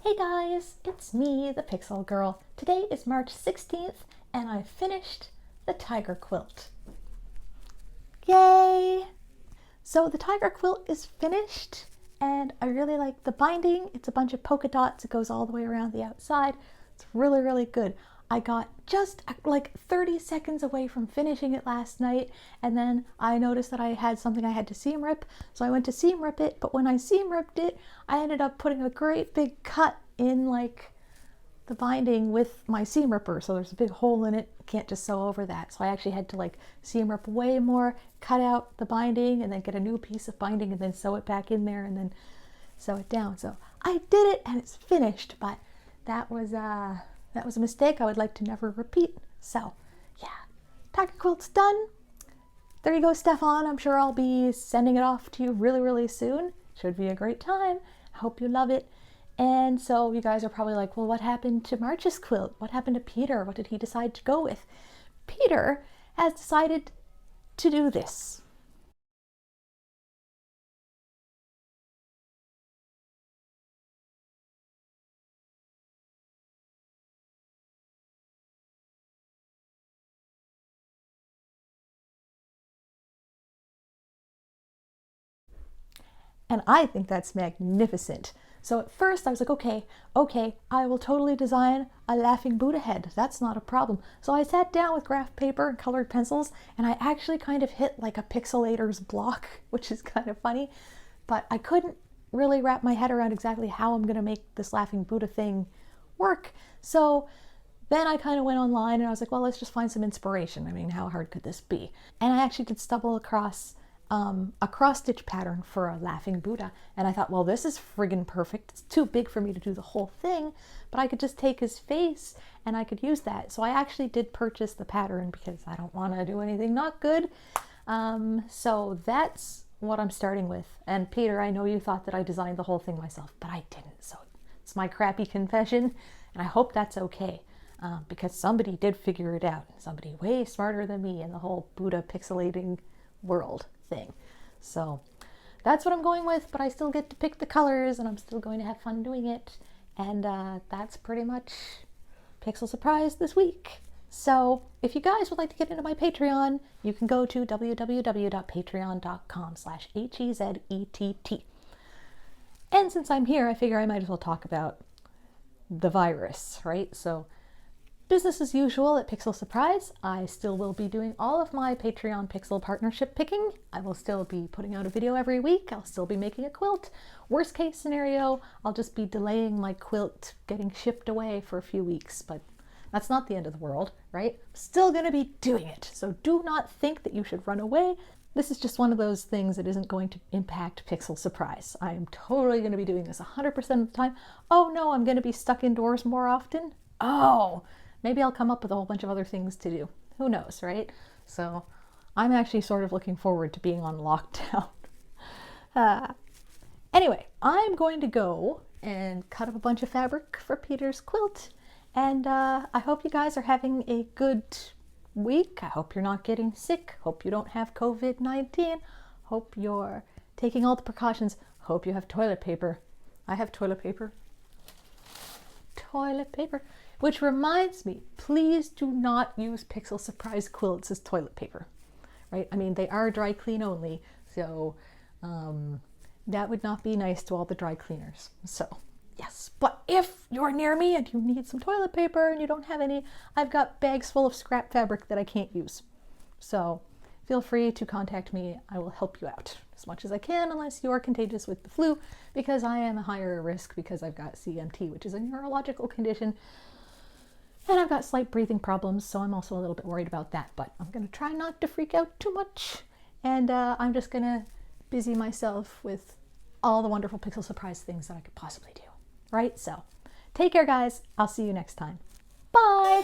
Hey guys, it's me, the Pixel Girl. Today is March 16th and I finished the tiger quilt. Yay! So the tiger quilt is finished and I really like the binding. It's a bunch of polka dots. It goes all the way around the outside. It's really, really good. I got just like 30 seconds away from finishing it last night, and then I noticed that I had something I had to seam rip, so I went to seam rip it, but when I seam ripped it, I ended up putting a great big cut in like the binding with my seam ripper, so there's a big hole in it. Can't just sew over that, so I actually had to like seam rip way more, cut out the binding, and then get a new piece of binding and then sew it back in there and then sew it down. So I did it and it's finished, but that was a mistake I would like to never repeat. So yeah, tiger quilt's done. There you go, Stefan. I'm sure I'll be sending it off to you really, really soon. Should be a great time. I hope you love it. And so you guys are probably like, well, what happened to March's quilt? What happened to Peter? What did he decide to go with? Peter has decided to do this. And I think that's magnificent. So at first I was like, okay, I will totally design a laughing Buddha head. That's not a problem. So I sat down with graph paper and colored pencils, and I actually kind of hit like a pixelator's block, which is kind of funny, but I couldn't really wrap my head around exactly how I'm gonna make this laughing Buddha thing work. So then I kind of went online and I was like, well, let's just find some inspiration. I mean, how hard could this be? And I actually did stumble across a cross-stitch pattern for a laughing Buddha, and I thought, well, this is friggin' perfect. It's too big for me to do the whole thing, but I could just take his face and I could use that. So I actually did purchase the pattern because I don't want to do anything not good. So that's what I'm starting with. And Peter, I know you thought that I designed the whole thing myself, but I didn't. So it's my crappy confession, and I hope that's okay. Because somebody did figure it out. Somebody way smarter than me in the whole Buddha pixelating world thing. So that's what I'm going with, but I still get to pick the colors and I'm still going to have fun doing it. And that's pretty much Pixel Surprise this week. So if you guys would like to get into my Patreon, you can go to www.patreon.com/HEZETT. And since I'm here, I figure I might as well talk about the virus, right? So business as usual at Pixel Surprise. I still will be doing all of my Patreon Pixel partnership picking. I will still be putting out a video every week. I'll still be making a quilt. Worst case scenario, I'll just be delaying my quilt getting shipped away for a few weeks, but that's not the end of the world, right? Still gonna be doing it. So do not think that you should run away. This is just one of those things that isn't going to impact Pixel Surprise. I am totally gonna be doing this 100% of the time. Oh no, I'm gonna be stuck indoors more often. Oh, maybe I'll come up with a whole bunch of other things to do. Who knows, right? So I'm actually sort of looking forward to being on lockdown. Anyway, I'm going to go and cut up a bunch of fabric for Peter's quilt. And I hope you guys are having a good week. I hope you're not getting sick. Hope you don't have COVID-19. Hope you're taking all the precautions. Hope you have toilet paper. I have toilet paper. Toilet paper. Which reminds me, please do not use Pixel Surprise quilts as toilet paper, right? I mean, they are dry clean only, so that would not be nice to all the dry cleaners. So yes, but if you're near me and you need some toilet paper and you don't have any, I've got bags full of scrap fabric that I can't use. So feel free to contact me. I will help you out as much as I can, unless you are contagious with the flu, because I am a higher risk because I've got CMT, which is a neurological condition. And I've got slight breathing problems, so I'm also a little bit worried about that. But I'm going to try not to freak out too much. And I'm just going to busy myself with all the wonderful Pixel Surprise things that I could possibly do. Right? So take care, guys. I'll see you next time. Bye!